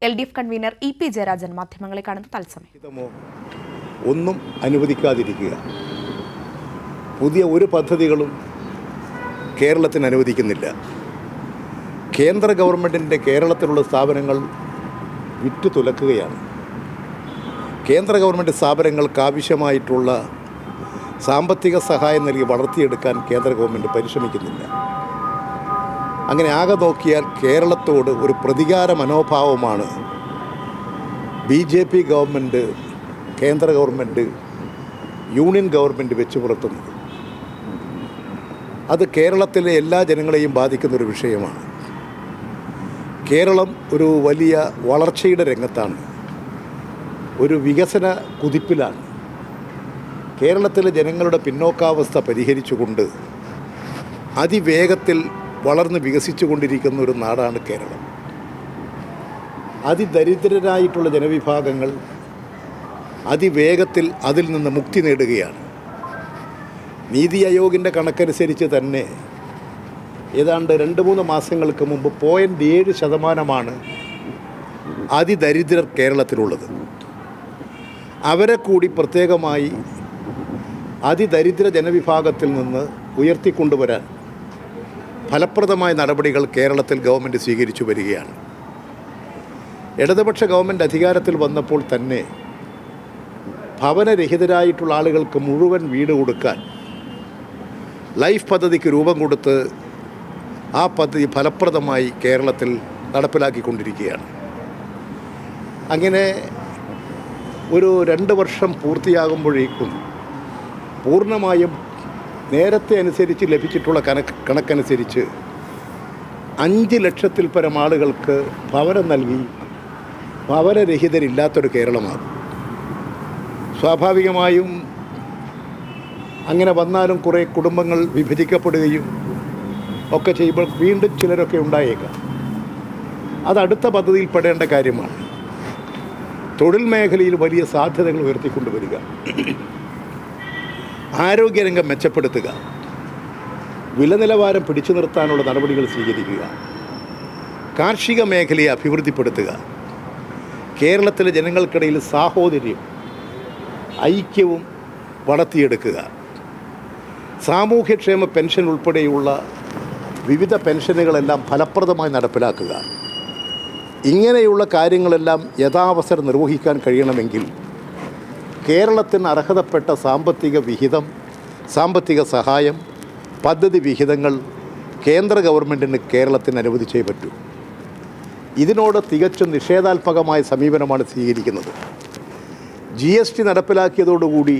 LDF convener EP Jayarajan മാധ്യമങ്ങളെ കാണുന്ന തത്സമയം. ഒന്നും അനുവദിക്കാതിരിക്കുക. പുതിയ ഒരു പദ്ധതികളും കേരളത്തിന് അനുവദിക്കുന്നില്ല. കേന്ദ്ര ഗവൺമെൻറ്റിൻ്റെ കേരളത്തിലുള്ള സ്ഥാപനങ്ങൾ വിറ്റു തുലക്കുകയാണ്. കേന്ദ്ര ഗവൺമെൻറ് സ്ഥാപനങ്ങൾക്ക് ആവശ്യമായിട്ടുള്ള സാമ്പത്തിക സഹായം നൽകി വളർത്തിയെടുക്കാൻ കേന്ദ്ര ഗവൺമെൻറ് പരിശ്രമിക്കുന്നില്ല. അങ്ങനെ ആകെ നോക്കിയാൽ കേരളത്തോട് ഒരു പ്രതികാര മനോഭാവമാണ് BJP ഗവൺമെൻറ്, കേന്ദ്ര ഗവൺമെൻറ്, യൂണിയൻ ഗവൺമെൻറ് വെച്ച് പുലർത്തുന്നത്. അത് കേരളത്തിലെ എല്ലാ ജനങ്ങളെയും ബാധിക്കുന്നൊരു വിഷയമാണ്. കേരളം ഒരു വലിയ വളർച്ചയുടെ രംഗത്താണ്, ഒരു വികസന കുതിപ്പിലാണ്. കേരളത്തിലെ ജനങ്ങളുടെ പിന്നോക്കാവസ്ഥ പരിഹരിച്ചുകൊണ്ട് അതിവേഗത്തിൽ വളർന്ന് വികസിച്ചു കൊണ്ടിരിക്കുന്ന ഒരു നാടാണ് കേരളം. അതിദരിദ്രരായിട്ടുള്ള ജനവിഭാഗങ്ങൾ അതിവേഗത്തിൽ അതിൽ നിന്ന് മുക്തി നേടുകയാണ്. നീതി ആയോഗിൻ്റെ കണക്കനുസരിച്ച് തന്നെ ഏതാണ്ട് 2-3 മാസങ്ങൾക്ക് മുമ്പ് 0.7% അതിദരിദ്രർ കേരളത്തിലുള്ളത്. അവരെ കൂടി പ്രത്യേകമായി അതിദരിദ്ര ജനവിഭാഗത്തിൽ നിന്ന് ഉയർത്തിക്കൊണ്ടുവരാൻ ഫലപ്രദമായ നടപടികൾ കേരളത്തിൽ ഗവൺമെൻറ് സ്വീകരിച്ചു വരികയാണ്. ഇടതുപക്ഷ ഗവൺമെൻറ് അധികാരത്തിൽ വന്നപ്പോൾ തന്നെ ഭവനരഹിതരായിട്ടുള്ള ആളുകൾക്ക് മുഴുവൻ വീട് കൊടുക്കാൻ ലൈഫ് പദ്ധതിക്ക് രൂപം കൊടുത്ത് ആ പദ്ധതി ഫലപ്രദമായി കേരളത്തിൽ നടപ്പിലാക്കിക്കൊണ്ടിരിക്കുകയാണ്. അങ്ങനെ ഒരു 2 വർഷം പൂർത്തിയാകുമ്പോഴേക്കും പൂർണ്ണമായും നേരത്തെ അനുസരിച്ച് ലഭിച്ചിട്ടുള്ള കണക്കനുസരിച്ച് 5 ലക്ഷത്തിൽ പരം ആളുകൾക്ക് ഭവനം നൽകി ഭവനരഹിതരില്ലാത്തൊരു കേരളമാണ്. സ്വാഭാവികമായും അങ്ങനെ വന്നാലും കുറേ കുടുംബങ്ങൾ വിഭജിക്കപ്പെടുകയും ഒക്കെ ചെയ്യുമ്പോൾ വീണ്ടും ചിലരൊക്കെ ഉണ്ടായേക്കാം. അത് അടുത്ത പദ്ധതിയിൽ പെടേണ്ട കാര്യമാണ്. തൊഴിൽ മേഖലയിൽ വലിയ സാധ്യതകൾ ഉയർത്തിക്കൊണ്ടുവരിക, ആരോഗ്യരംഗം മെച്ചപ്പെടുത്തുക, വില നിലവാരം പിടിച്ചു നിർത്താനുള്ള നടപടികൾ സ്വീകരിക്കുക, കാർഷിക മേഖലയെ അഭിവൃദ്ധിപ്പെടുത്തുക, കേരളത്തിലെ ജനങ്ങൾക്കിടയിൽ സാഹോദര്യം, ഐക്യവും വളർത്തിയെടുക്കുക, സാമൂഹ്യക്ഷേമ പെൻഷൻ ഉൾപ്പെടെയുള്ള വിവിധ പെൻഷനുകളെല്ലാം ഫലപ്രദമായി നടപ്പിലാക്കുക. ഇങ്ങനെയുള്ള കാര്യങ്ങളെല്ലാം യഥാവസരം നിർവഹിക്കാൻ കഴിയണമെങ്കിൽ കേരളത്തിന് അർഹതപ്പെട്ട സാമ്പത്തിക വിഹിതം, സാമ്പത്തിക സഹായം, പദ്ധതി വിഹിതങ്ങൾ കേന്ദ്ര ഗവൺമെൻറ്റിന് കേരളത്തിന് അനുവദിച്ചേ പറ്റൂ. ഇതിനോട് തികച്ചും നിഷേധാത്മകമായ സമീപനമാണ് സ്വീകരിക്കുന്നത്. GST നടപ്പിലാക്കിയതോടുകൂടി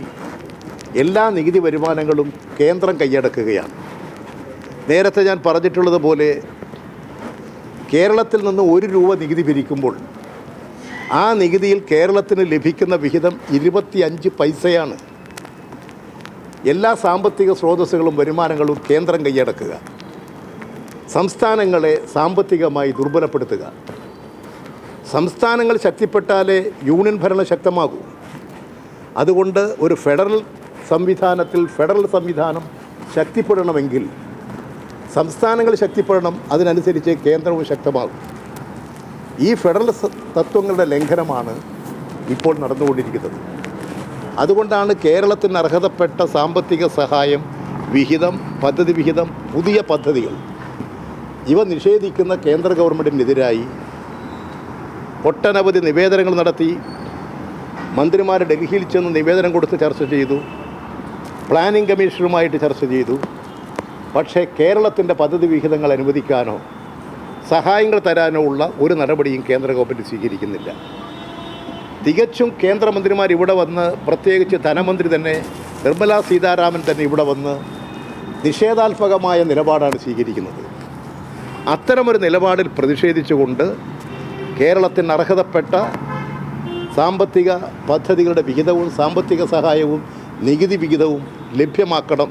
എല്ലാ നികുതി വരുമാനങ്ങളും കേന്ദ്രം കൈയടക്കുകയാണ്. നേരത്തെ ഞാൻ പറഞ്ഞിട്ടുള്ളതുപോലെ കേരളത്തിൽ നിന്ന് 1 രൂപ നികുതി പിരിക്കുമ്പോൾ ആ നികുതിയിൽ കേരളത്തിന് ലഭിക്കുന്ന വിഹിതം 25 പൈസയാണ്. എല്ലാ സാമ്പത്തിക സ്രോതസ്സുകളും വരുമാനങ്ങളും കേന്ദ്രം കൈയടക്കുക, സംസ്ഥാനങ്ങളെ സാമ്പത്തികമായി ദുർബലപ്പെടുത്തുക. സംസ്ഥാനങ്ങൾ ശക്തിപ്പെട്ടാലേ യൂണിയൻ ഭരണം ശക്തമാകൂ. അതുകൊണ്ട് ഒരു ഫെഡറൽ സംവിധാനം ശക്തിപ്പെടണമെങ്കിൽ സംസ്ഥാനങ്ങൾ ശക്തിപ്പെടണം, അതിനനുസരിച്ച് കേന്ദ്രവും ശക്തമാകും. ഈ ഫെഡറൽ തത്വങ്ങളുടെ ലംഘനമാണ് ഇപ്പോൾ നടന്നുകൊണ്ടിരിക്കുന്നത്. അതുകൊണ്ടാണ് കേരളത്തിന് അർഹതപ്പെട്ട സാമ്പത്തിക സഹായം, വിഹിതം, പദ്ധതി വിഹിതം, പുതിയ പദ്ധതികൾ ഇവ നിഷേധിക്കുന്ന കേന്ദ്ര ഗവൺമെൻറ്റിനെതിരായി ഒട്ടനവധി നിവേദനങ്ങൾ നടത്തി. മന്ത്രിമാർ ഡൽഹിയിൽ ചെന്ന് നിവേദനം കൊടുത്ത് ചർച്ച ചെയ്തു, പ്ലാനിംഗ് കമ്മീഷനുമായിട്ട് ചർച്ച ചെയ്തു. പക്ഷേ കേരളത്തിൻ്റെ പദ്ധതി വിഹിതങ്ങൾ അനുവദിക്കാനോ സഹായങ്ങൾ തരാനോ ഉള്ള ഒരു നടപടിയും കേന്ദ്ര ഗവൺമെൻറ് സ്വീകരിക്കുന്നില്ല. തികച്ചും കേന്ദ്രമന്ത്രിമാർ ഇവിടെ വന്ന്, പ്രത്യേകിച്ച് ധനമന്ത്രി തന്നെ നിർമ്മലാ സീതാരാമൻ തന്നെ ഇവിടെ വന്ന് നിഷേധാത്മകമായ നിലപാടാണ് സ്വീകരിക്കുന്നത്. അത്തരമൊരു നിലപാടിൽ പ്രതിഷേധിച്ചുകൊണ്ട് കേരളത്തിന് അർഹതപ്പെട്ട സാമ്പത്തിക പദ്ധതികളുടെ വിഹിതവും സാമ്പത്തിക സഹായവും നികുതി വിഹിതവും ലഭ്യമാക്കണം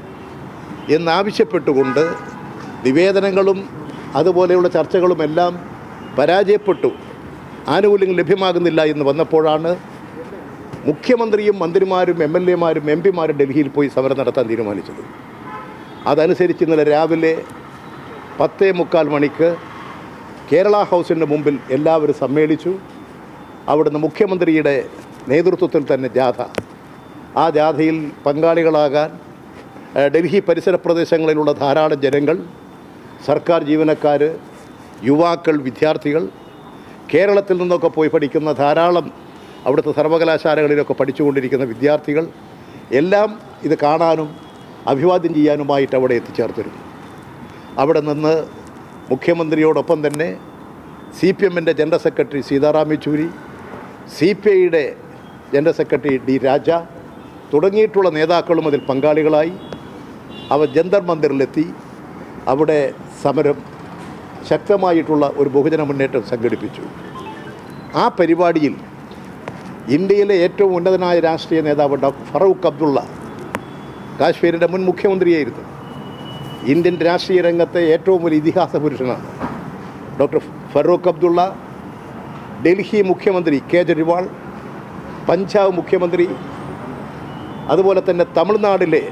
എന്നാവശ്യപ്പെട്ടുകൊണ്ട് നിവേദനങ്ങളും അതുപോലെയുള്ള ചർച്ചകളുമെല്ലാം പരാജയപ്പെട്ടു. ആനുകൂല്യങ്ങൾ ലഭ്യമാകുന്നില്ല എന്ന് വന്നപ്പോഴാണ് മുഖ്യമന്ത്രിയും മന്ത്രിമാരും MLA-മാരും MP-മാരും ഡൽഹിയിൽ പോയി സമരം നടത്താൻ തീരുമാനിച്ചത്. അതനുസരിച്ച് ഇന്നലെ രാവിലെ 10:45 മണിക്ക് കേരള ഹൗസിൻ്റെ മുമ്പിൽ എല്ലാവരും സമ്മേളിച്ചു. അവിടുന്ന് മുഖ്യമന്ത്രിയുടെ നേതൃത്വത്തിൽ തന്നെ ജാഥ. ആ ജാഥയിൽ പങ്കാളികളാകാൻ ഡൽഹി പരിസര പ്രദേശങ്ങളിലുള്ള ധാരാളം ജനങ്ങൾ, സർക്കാർ ജീവനക്കാർ, യുവാക്കൾ, വിദ്യാർത്ഥികൾ, കേരളത്തിൽ നിന്നൊക്കെ പോയി പഠിക്കുന്ന ധാരാളം അവിടുത്തെ സർവകലാശാലകളിലൊക്കെ പഠിച്ചുകൊണ്ടിരിക്കുന്ന വിദ്യാർത്ഥികൾ എല്ലാം ഇത് കാണാനും അഭിവാദ്യം ചെയ്യാനുമായിട്ട് അവിടെ എത്തിച്ചേർത്തിരുന്നു. അവിടെ നിന്ന് മുഖ്യമന്ത്രിയോടൊപ്പം തന്നെ CPMൻ്റെ ജനറൽ സെക്രട്ടറി സീതാറാം യെച്ചൂരി, CPIയുടെ ജനറൽ സെക്രട്ടറി D രാജ തുടങ്ങിയിട്ടുള്ള നേതാക്കളും അതിൽ പങ്കാളികളായി. അവർ ജന്തർ മന്ദിറിലെത്തി അവിടെ സമരം ശക്തമായിട്ടുള്ള ഒരു ബഹുജന മുന്നേറ്റം സംഘടിപ്പിച്ചു. ആ പരിപാടിയിൽ ഇന്ത്യയിലെ ഏറ്റവും ഉന്നതനായ രാഷ്ട്രീയ നേതാവ് ഡോക്ടർ ഫറൂഖ് അബ്ദുള്ള, കാശ്മീരിൻ്റെ മുൻ മുഖ്യമന്ത്രിയായിരുന്നു, ഇന്ത്യൻ രാഷ്ട്രീയ രംഗത്തെ ഏറ്റവും വലിയ ഇതിഹാസ പുരുഷനാണ് ഡോക്ടർ ഫറൂഖ് അബ്ദുള്ള, ഡൽഹി മുഖ്യമന്ത്രി കേജ്രിവാൾ, പഞ്ചാബ് മുഖ്യമന്ത്രി, അതുപോലെ തന്നെ തമിഴ്നാടിലെ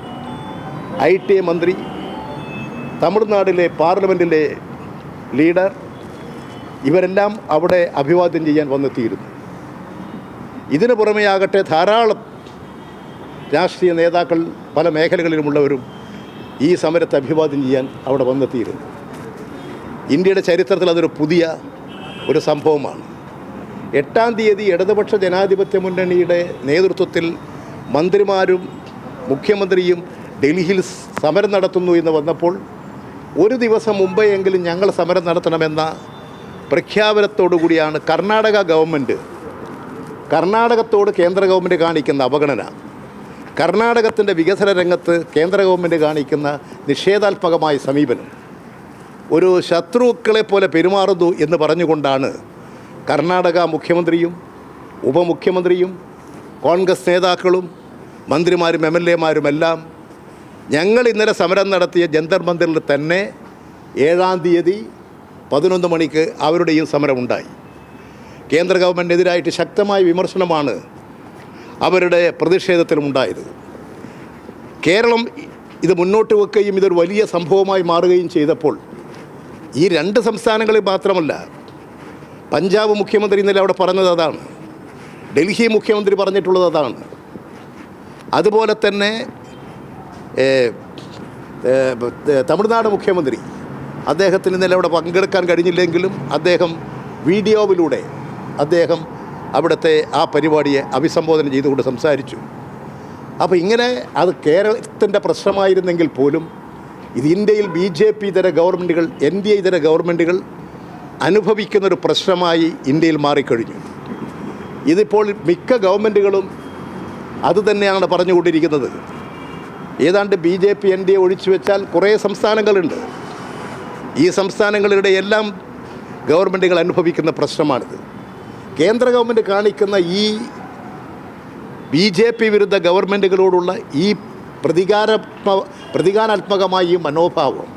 IT മന്ത്രി, തമിഴ്നാടിലെ പാർലമെൻറ്റിലെ ലീഡർ, ഇവരെല്ലാം അവിടെ അഭിവാദ്യം ചെയ്യാൻ വന്നെത്തിയിരുന്നു. ഇതിനു പുറമെയാകട്ടെ ധാരാളം രാഷ്ട്രീയ നേതാക്കൾ പല മേഖലകളിലുമുള്ളവരും ഈ സമരത്തെ അഭിവാദ്യം ചെയ്യാൻ അവിടെ വന്നെത്തിയിരുന്നു. ഇന്ത്യയുടെ ചരിത്രത്തിൽ അതൊരു പുതിയ ഒരു സംഭവമാണ്. 8-ാം തീയതി ഇടതുപക്ഷ ജനാധിപത്യ മുന്നണിയുടെ നേതൃത്വത്തിൽ മന്ത്രിമാരും മുഖ്യമന്ത്രിയും ഡൽഹിയിൽ സമരം നടത്തുന്നു എന്ന് വന്നപ്പോൾ ഒരു ദിവസം മുമ്പെയെങ്കിലും ഞങ്ങൾ സമരം നടത്തണമെന്ന പ്രഖ്യാപനത്തോടു കൂടിയാണ് കർണാടകത്തോട് കേന്ദ്ര ഗവൺമെൻറ് കാണിക്കുന്ന അവഗണന, കർണാടകത്തിൻ്റെ വികസന രംഗത്ത് കേന്ദ്ര ഗവൺമെൻറ് കാണിക്കുന്ന നിഷേധാത്മകമായ സമീപനം, ഒരു ശത്രുക്കളെ പോലെ പെരുമാറുന്നു എന്ന് പറഞ്ഞുകൊണ്ടാണ് കർണാടക മുഖ്യമന്ത്രിയും ഉപമുഖ്യമന്ത്രിയും കോൺഗ്രസ് നേതാക്കളും മന്ത്രിമാരും MLAമാരുമെല്ലാം ഞങ്ങൾ ഇന്നലെ സമരം നടത്തിയ ജന്തർ മന്ദിറിൽ തന്നെ 7-ാം തീയതി 11 മണിക്ക് അവരുടെയും സമരമുണ്ടായി. കേന്ദ്ര ഗവൺമെൻറ്റിനെതിരായിട്ട് ശക്തമായ വിമർശനമാണ് അവരുടെ പ്രതിഷേധത്തിലുമുണ്ടായത്. കേരളം ഇത് മുന്നോട്ട് വെക്കുകയും ഇതൊരു വലിയ സംഭവമായി മാറുകയും ചെയ്തപ്പോൾ ഈ 2 സംസ്ഥാനങ്ങളിൽ മാത്രമല്ല, പഞ്ചാബ് മുഖ്യമന്ത്രി ഇന്നലെ അവിടെ പറഞ്ഞത് അതാണ്, ഡൽഹി മുഖ്യമന്ത്രി പറഞ്ഞിട്ടുള്ളത് അതാണ്, അതുപോലെ തന്നെ തമിഴ്നാട് മുഖ്യമന്ത്രി, അദ്ദേഹത്തിന് ഇന്നലെ അവിടെ പങ്കെടുക്കാൻ കഴിഞ്ഞില്ലെങ്കിലും അദ്ദേഹം വീഡിയോയിലൂടെ അദ്ദേഹം അവിടുത്തെ ആ പരിപാടിയെ അഭിസംബോധന ചെയ്തുകൊണ്ട് സംസാരിച്ചു. അപ്പോൾ ഇങ്ങനെ അത് കേരളത്തിൻ്റെ പ്രശ്നമായിരുന്നെങ്കിൽ പോലും ഇത് ഇന്ത്യയിൽ BJP ഇതര ഗവൺമെൻറ്റുകൾ, NDA ഇതര ഗവൺമെൻറ്റുകൾ അനുഭവിക്കുന്നൊരു പ്രശ്നമായി ഇന്ത്യയിൽ മാറിക്കഴിഞ്ഞു. ഇതിപ്പോൾ മിക്ക ഗവൺമെൻറ്റുകളും അതുതന്നെയാണ് പറഞ്ഞുകൊണ്ടിരിക്കുന്നത്. ഏതാണ്ട് BJP NDA ഒഴിച്ചു വെച്ചാൽ കുറേ സംസ്ഥാനങ്ങളുണ്ട്. ഈ സംസ്ഥാനങ്ങളുടെ എല്ലാം ഗവൺമെൻറ്റുകൾ അനുഭവിക്കുന്ന പ്രശ്നമാണിത്. കേന്ദ്ര ഗവൺമെൻറ് കാണിക്കുന്ന ഈ BJP വിരുദ്ധ ഗവൺമെൻറ്റുകളോടുള്ള ഈ പ്രതികാരാത്മകമായ ഈ മനോഭാവം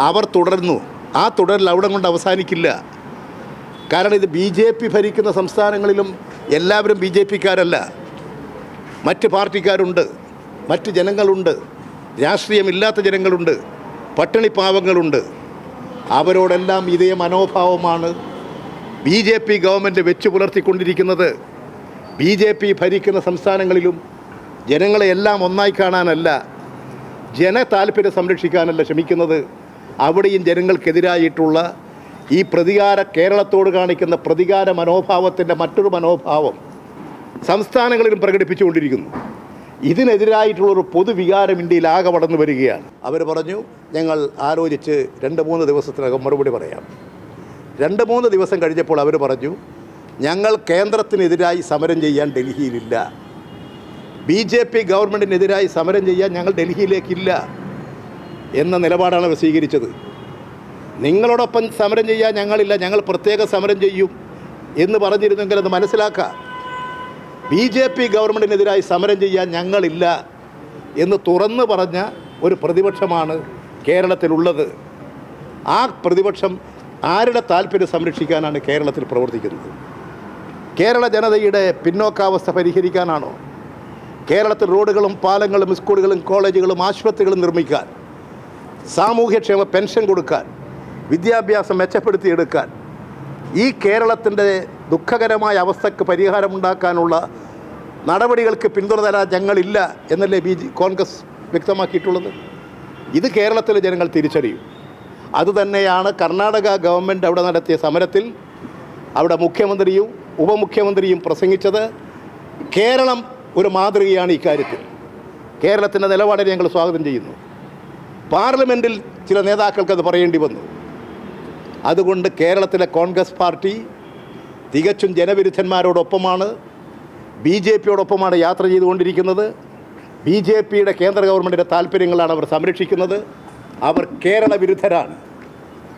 അവർ തുടർന്നു. ആ തുടരൽ അവിടെ കൊണ്ട് അവസാനിക്കില്ല. കാരണം ഇത് BJP ഭരിക്കുന്ന സംസ്ഥാനങ്ങളിലും എല്ലാവരും BJPക്കാരല്ല, മറ്റ് പാർട്ടിക്കാരുണ്ട്, മറ്റ് ജനങ്ങളുണ്ട്, രാഷ്ട്രീയമില്ലാത്ത ജനങ്ങളുണ്ട്, പട്ടിണി പാവങ്ങളുണ്ട്. അവരോടെല്ലാം ഇതേ മനോഭാവമാണ് BJP ഗവൺമെൻറ് വെച്ച് പുലർത്തിക്കൊണ്ടിരിക്കുന്നത്. BJP ഭരിക്കുന്ന സംസ്ഥാനങ്ങളിലും ജനങ്ങളെ എല്ലാം ഒന്നായി കാണാനല്ല, ജനതാൽപര്യം സംരക്ഷിക്കാനല്ല ശ്രമിക്കുന്നത്. അവിടെയും ജനങ്ങൾക്കെതിരായിട്ടുള്ള ഈ കേരളത്തോട് കാണിക്കുന്ന പ്രതികാര മനോഭാവത്തിൻ്റെ മറ്റൊരു മനോഭാവം സംസ്ഥാനങ്ങളിലും പ്രകടിപ്പിച്ചുകൊണ്ടിരിക്കുന്നു. ഇതിനെതിരായിട്ടുള്ളൊരു പൊതുവികാരം ഇന്ത്യയിൽ ആകെ വളർന്നു വരികയാണ്. അവർ പറഞ്ഞു, ഞങ്ങൾ ആലോചിച്ച് 2-3 ദിവസത്തിനകം മറുപടി പറയാം. 2-3 ദിവസം കഴിഞ്ഞപ്പോൾ അവർ പറഞ്ഞു, ഞങ്ങൾ കേന്ദ്രത്തിനെതിരായി സമരം ചെയ്യാൻ ഡൽഹിയിലില്ല, BJP ഗവൺമെൻറ്റിനെതിരായി സമരം ചെയ്യാൻ ഞങ്ങൾ ഡൽഹിയിലേക്കില്ല എന്ന നിലപാടാണ് അവർ സ്വീകരിച്ചത്. നിങ്ങളോടൊപ്പം സമരം ചെയ്യാൻ ഞങ്ങളില്ല, ഞങ്ങൾ പ്രത്യേക സമരം ചെയ്യും എന്ന് പറഞ്ഞിരുന്നെങ്കിൽ അത് മനസ്സിലാക്കാം. BJP ഗവൺമെൻറ്റിനെതിരായി സമരം ചെയ്യാൻ ഞങ്ങളില്ല എന്ന് തുറന്നു പറഞ്ഞ ഒരു പ്രതിപക്ഷമാണ് കേരളത്തിലുള്ളത്. ആ പ്രതിപക്ഷം ആരുടെ താല്പര്യം സംരക്ഷിക്കാനാണ് കേരളത്തിൽ പ്രവർത്തിക്കുന്നത്? കേരള ജനതയുടെ പിന്നോക്കാവസ്ഥ പരിഹരിക്കാനാണോ? കേരളത്തിൽ റോഡുകളും പാലങ്ങളും സ്കൂളുകളും കോളേജുകളും ആശുപത്രികളും നിർമ്മിക്കാൻ, സാമൂഹ്യക്ഷേമ പെൻഷൻ കൊടുക്കാൻ, വിദ്യാഭ്യാസം മെച്ചപ്പെടുത്തിയെടുക്കാൻ, ഈ കേരളത്തിൻ്റെ ദുഃഖകരമായ അവസ്ഥക്ക് പരിഹാരമുണ്ടാക്കാനുള്ള നടപടികൾക്ക് പിന്തുണ തരാൻ ഞങ്ങളില്ല എന്നല്ലേ കോൺഗ്രസ് വ്യക്തമാക്കിയിട്ടുള്ളത്. ഇത് കേരളത്തിലെ ജനങ്ങൾ തിരിച്ചറിയും. അതുതന്നെയാണ് കർണാടക ഗവൺമെൻറ് അവിടെ നടത്തിയ സമരത്തിൽ അവിടെ മുഖ്യമന്ത്രിയും ഉപമുഖ്യമന്ത്രിയും പ്രസംഗിച്ചത്. കേരളം ഒരു മാതൃകയാണ് ഇക്കാര്യത്തിൽ. കേരളത്തിൻ്റെ നിലപാടിനെ ഞങ്ങൾ സ്വാഗതം ചെയ്യുന്നു. പാർലമെൻറ്റിൽ ചില നേതാക്കൾക്ക് അത് പറയേണ്ടി വന്നു. അതുകൊണ്ട് കേരളത്തിലെ കോൺഗ്രസ് പാർട്ടി തികച്ചും ജനവിരുദ്ധന്മാരോടൊപ്പമാണ്, BJPയോടൊപ്പമാണ് യാത്ര ചെയ്തുകൊണ്ടിരിക്കുന്നത്. BJPയുടെ കേന്ദ്ര ഗവൺമെൻറ്റിൻ്റെ താല്പര്യങ്ങളാണ് അവർ സംരക്ഷിക്കുന്നത്. അവർ കേരള വിരുദ്ധരാണ്.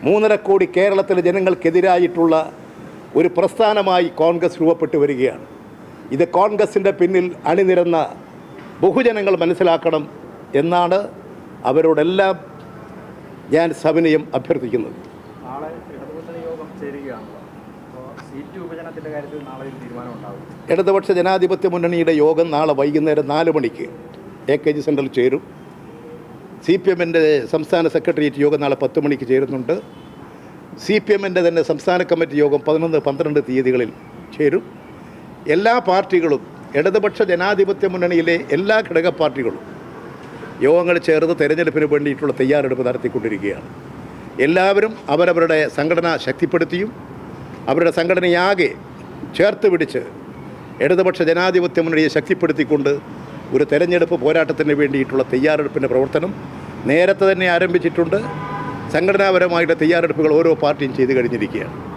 3.5 കോടി കേരളത്തിലെ ജനങ്ങൾക്കെതിരായിട്ടുള്ള ഒരു പ്രസ്ഥാനമായി കോൺഗ്രസ് രൂപപ്പെട്ടു വരികയാണ്. ഇത് കോൺഗ്രസിൻ്റെ പിന്നിൽ അണിനിരന്ന ബഹുജനങ്ങൾ മനസ്സിലാക്കണം എന്നാണ് അവരോടെല്ലാം ഞാൻ സവിനയം അഭ്യർത്ഥിക്കുന്നത്. നാളെ ഇടതുമുന്നണി യോഗം ചേരുകയാണല്ലോ. അപ്പോൾ സീറ്റ് വിഭജനത്തിൻ്റെ കാര്യത്തിൽ നാളെ ഒരു തീരുമാനം ഉണ്ടാകും. ഇടതുപക്ഷ ജനാധിപത്യ മുന്നണിയുടെ യോഗം നാളെ വൈകുന്നേരം 4 മണിക്ക് AKG സെൻറ്ററിൽ ചേരും. CPMൻ്റെ സംസ്ഥാന സെക്രട്ടേറിയറ്റ് യോഗം നാളെ 10 മണിക്ക് ചേരുന്നുണ്ട്. CPMൻ്റെ തന്നെ സംസ്ഥാന കമ്മിറ്റി യോഗം 11, 12 തീയതികളിൽ ചേരും. എല്ലാ പാർട്ടികളും, ഇടതുപക്ഷ ജനാധിപത്യ മുന്നണിയിലെ എല്ലാ ഘടക പാർട്ടികളും യോഗങ്ങൾ ചേർന്ന് തെരഞ്ഞെടുപ്പിന് വേണ്ടിയിട്ടുള്ള തയ്യാറെടുപ്പ് നടത്തിക്കൊണ്ടിരിക്കുകയാണ്. എല്ലാവരും അവരവരുടെ സംഘടന ശക്തിപ്പെടുത്തിയും അവരുടെ സംഘടനയാകെ ചേർത്ത് പിടിച്ച് ഇടതുപക്ഷ ജനാധിപത്യ മുന്നണിയെ ശക്തിപ്പെടുത്തിക്കൊണ്ട് ഒരു തെരഞ്ഞെടുപ്പ് പോരാട്ടത്തിന് വേണ്ടിയിട്ടുള്ള തയ്യാറെടുപ്പിൻ്റെ പ്രവർത്തനം നേരത്തെ തന്നെ ആരംഭിച്ചിട്ടുണ്ട്. സംഘടനാപരമായിട്ട് തയ്യാറെടുപ്പുകൾ ഓരോ പാർട്ടിയും ചെയ്തു കഴിഞ്ഞിരിക്കുകയാണ്.